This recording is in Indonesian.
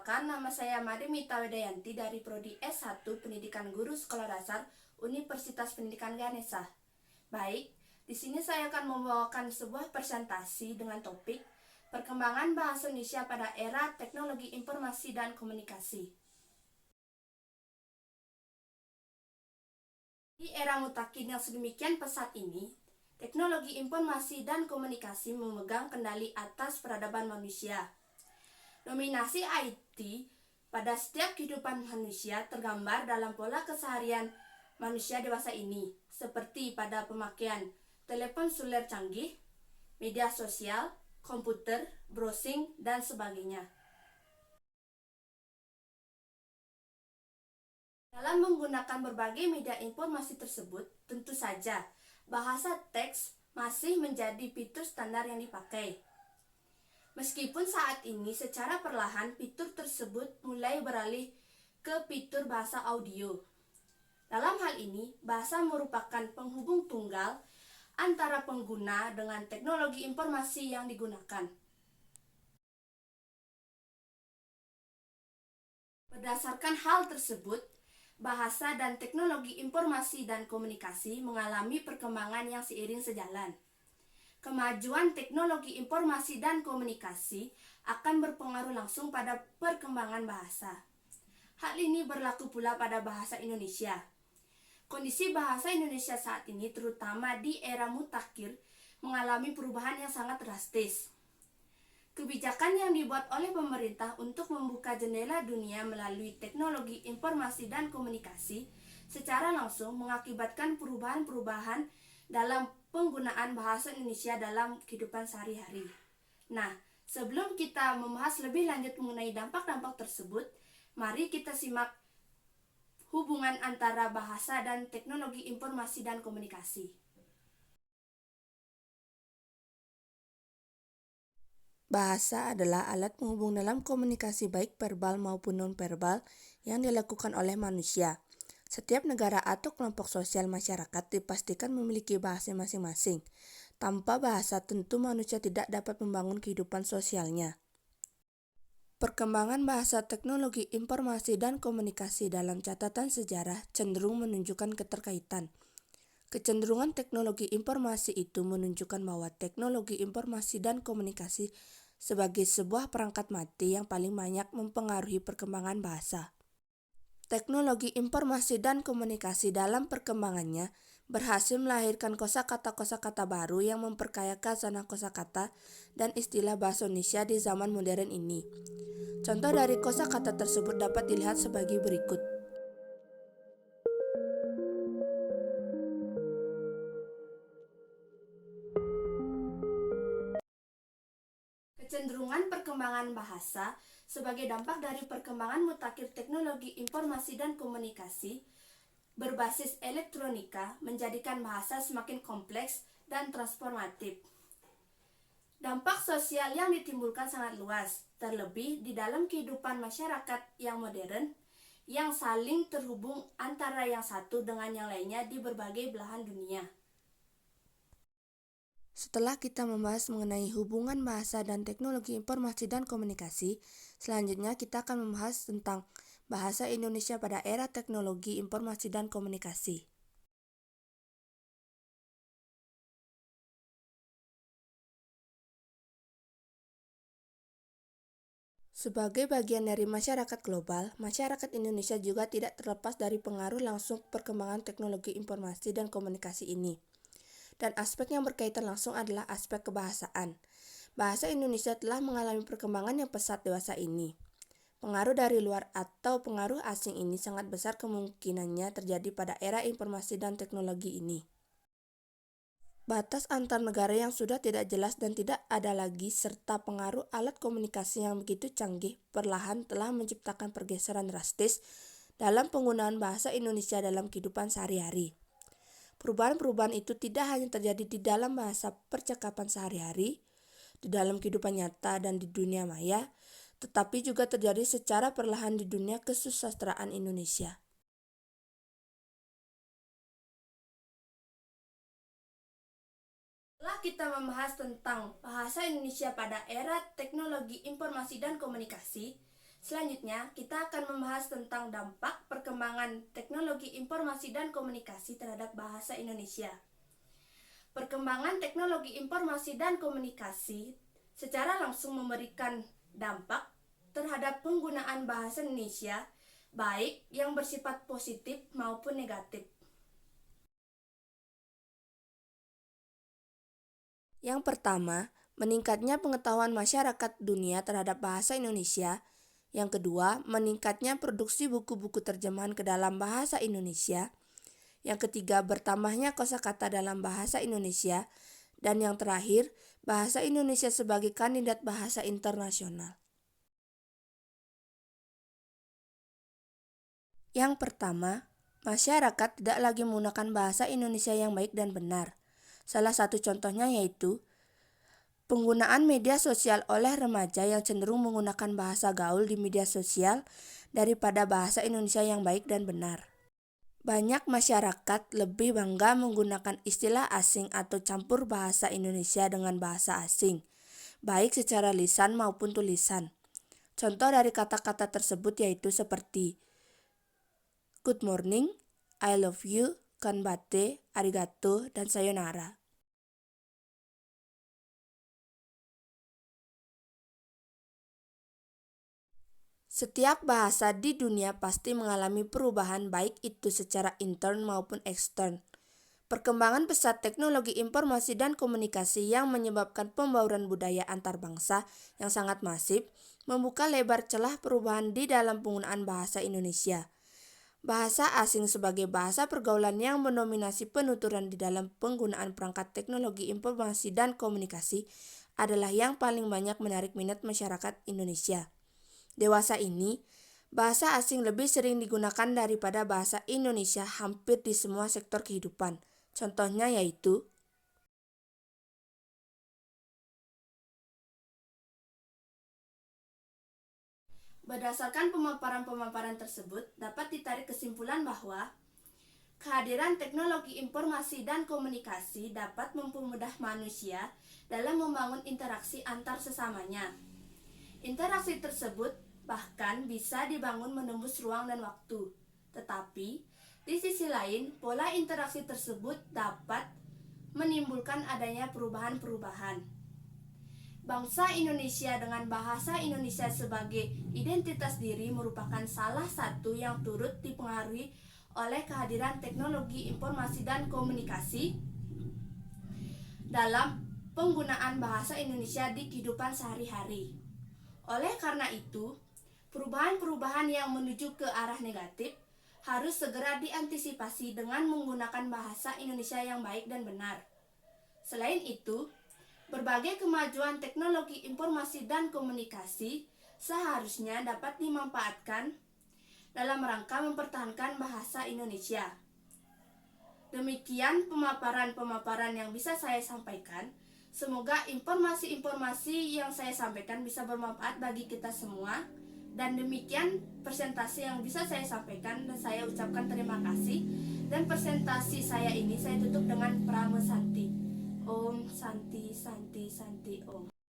Perkenalkan, nama saya Made Mita Wedayanti dari Prodi S1 Pendidikan Guru Sekolah Dasar Universitas Pendidikan Ganesha. Baik, di sini saya akan membawakan sebuah presentasi dengan topik Perkembangan Bahasa Indonesia pada Era Teknologi Informasi dan Komunikasi. Di era mutakhir yang sedemikian pesat ini, teknologi informasi dan komunikasi memegang kendali atas peradaban manusia. Dominasi IT pada setiap kehidupan manusia tergambar dalam pola keseharian manusia dewasa ini, seperti pada pemakaian telepon seluler canggih, media sosial, komputer, browsing, dan sebagainya. Dalam menggunakan berbagai media informasi tersebut, tentu saja bahasa teks masih menjadi fitur standar yang dipakai. Meskipun saat ini secara perlahan fitur tersebut mulai beralih ke fitur bahasa audio. Dalam hal ini, bahasa merupakan penghubung tunggal antara pengguna dengan teknologi informasi yang digunakan. Berdasarkan hal tersebut, bahasa dan teknologi informasi dan komunikasi mengalami perkembangan yang seiring sejalan. Kemajuan teknologi informasi dan komunikasi akan berpengaruh langsung pada perkembangan bahasa. Hal ini berlaku pula pada bahasa Indonesia. Kondisi bahasa Indonesia saat ini, terutama di era mutakhir, mengalami perubahan yang sangat drastis. Kebijakan yang dibuat oleh pemerintah untuk membuka jendela dunia melalui teknologi informasi dan komunikasi secara langsung mengakibatkan perubahan-perubahan dalam penggunaan bahasa Indonesia dalam kehidupan sehari-hari. Nah, sebelum kita membahas lebih lanjut mengenai dampak-dampak tersebut, mari kita simak hubungan antara bahasa dan teknologi informasi dan komunikasi. Bahasa adalah alat penghubung dalam komunikasi baik verbal maupun non-verbal yang dilakukan oleh manusia. Setiap negara atau kelompok sosial masyarakat dipastikan memiliki bahasa masing-masing. Tanpa bahasa, tentu manusia tidak dapat membangun kehidupan sosialnya. Perkembangan bahasa teknologi informasi dan komunikasi dalam catatan sejarah cenderung menunjukkan keterkaitan. Kecenderungan teknologi informasi itu menunjukkan bahwa teknologi informasi dan komunikasi sebagai sebuah perangkat mati yang paling banyak mempengaruhi perkembangan bahasa. Teknologi informasi dan komunikasi dalam perkembangannya berhasil melahirkan kosakata baru yang memperkaya khazanah kosakata dan istilah bahasa Indonesia di zaman modern ini. Contoh dari kosakata tersebut dapat dilihat sebagai berikut. Kecenderungan perkembangan bahasa sebagai dampak dari perkembangan mutakhir teknologi informasi dan komunikasi berbasis elektronika menjadikan bahasa semakin kompleks dan transformatif. Dampak sosial yang ditimbulkan sangat luas, terlebih di dalam kehidupan masyarakat yang modern, yang saling terhubung antara yang satu dengan yang lainnya di berbagai belahan dunia. Setelah kita membahas mengenai hubungan bahasa dan teknologi informasi dan komunikasi, selanjutnya kita akan membahas tentang bahasa Indonesia pada era teknologi informasi dan komunikasi. Sebagai bagian dari masyarakat global, masyarakat Indonesia juga tidak terlepas dari pengaruh langsung perkembangan teknologi informasi dan komunikasi ini. Dan aspek yang berkaitan langsung adalah aspek kebahasaan. Bahasa Indonesia telah mengalami perkembangan yang pesat dewasa ini. Pengaruh dari luar atau pengaruh asing ini sangat besar kemungkinannya terjadi pada era informasi dan teknologi ini. Batas antar negara yang sudah tidak jelas dan tidak ada lagi, serta pengaruh alat komunikasi yang begitu canggih perlahan telah menciptakan pergeseran drastis dalam penggunaan bahasa Indonesia dalam kehidupan sehari-hari. Perubahan-perubahan itu tidak hanya terjadi di dalam bahasa percakapan sehari-hari, di dalam kehidupan nyata dan di dunia maya, tetapi juga terjadi secara perlahan di dunia kesusastraan Indonesia. Setelah kita membahas tentang bahasa Indonesia pada era teknologi informasi dan komunikasi, Selanjutnya, kita akan membahas tentang dampak perkembangan teknologi informasi dan komunikasi terhadap bahasa Indonesia. Perkembangan teknologi informasi dan komunikasi secara langsung memberikan dampak terhadap penggunaan bahasa Indonesia, baik yang bersifat positif maupun negatif. Yang pertama, meningkatnya pengetahuan masyarakat dunia terhadap bahasa Indonesia. Yang kedua, meningkatnya produksi buku-buku terjemahan ke dalam bahasa Indonesia. Yang ketiga, bertambahnya kosakata dalam bahasa Indonesia. Dan yang terakhir, bahasa Indonesia sebagai kandidat bahasa internasional. Yang pertama, masyarakat tidak lagi menggunakan bahasa Indonesia yang baik dan benar. Salah satu contohnya yaitu penggunaan media sosial oleh remaja yang cenderung menggunakan bahasa gaul di media sosial daripada bahasa Indonesia yang baik dan benar. Banyak masyarakat lebih bangga menggunakan istilah asing atau campur bahasa Indonesia dengan bahasa asing, baik secara lisan maupun tulisan. Contoh dari kata-kata tersebut yaitu seperti good morning, I love you, konbate, arigato, dan sayonara. Setiap bahasa di dunia pasti mengalami perubahan baik itu secara intern maupun ekstern. Perkembangan pesat teknologi informasi dan komunikasi yang menyebabkan pembauran budaya antar bangsa yang sangat masif membuka lebar celah perubahan di dalam penggunaan bahasa Indonesia. Bahasa asing sebagai bahasa pergaulan yang mendominasi penuturan di dalam penggunaan perangkat teknologi informasi dan komunikasi adalah yang paling banyak menarik minat masyarakat Indonesia. Dewasa ini, bahasa asing lebih sering digunakan daripada bahasa Indonesia hampir di semua sektor kehidupan. Contohnya yaitu Berdasarkan pemaparan-pemaparan tersebut, dapat ditarik kesimpulan bahwa kehadiran teknologi informasi dan komunikasi dapat mempermudah manusia dalam membangun interaksi antar sesamanya. Interaksi tersebut bahkan bisa dibangun menembus ruang dan waktu. Tetapi, di sisi lain, pola interaksi tersebut dapat menimbulkan adanya perubahan-perubahan. Bangsa Indonesia dengan bahasa Indonesia sebagai identitas diri merupakan salah satu yang turut dipengaruhi oleh kehadiran teknologi informasi dan komunikasi dalam penggunaan bahasa Indonesia di kehidupan sehari-hari. Oleh karena itu, perubahan-perubahan yang menuju ke arah negatif harus segera diantisipasi dengan menggunakan bahasa Indonesia yang baik dan benar. Selain itu, berbagai kemajuan teknologi informasi dan komunikasi seharusnya dapat dimanfaatkan dalam rangka mempertahankan bahasa Indonesia. Demikian pemaparan-pemaparan yang bisa saya sampaikan. Semoga informasi-informasi yang saya sampaikan bisa bermanfaat bagi kita semua. Dan demikian presentasi yang bisa saya sampaikan dan saya ucapkan terima kasih. Dan presentasi saya ini saya tutup dengan Prama Santi. Om Santi Santi Santi Om.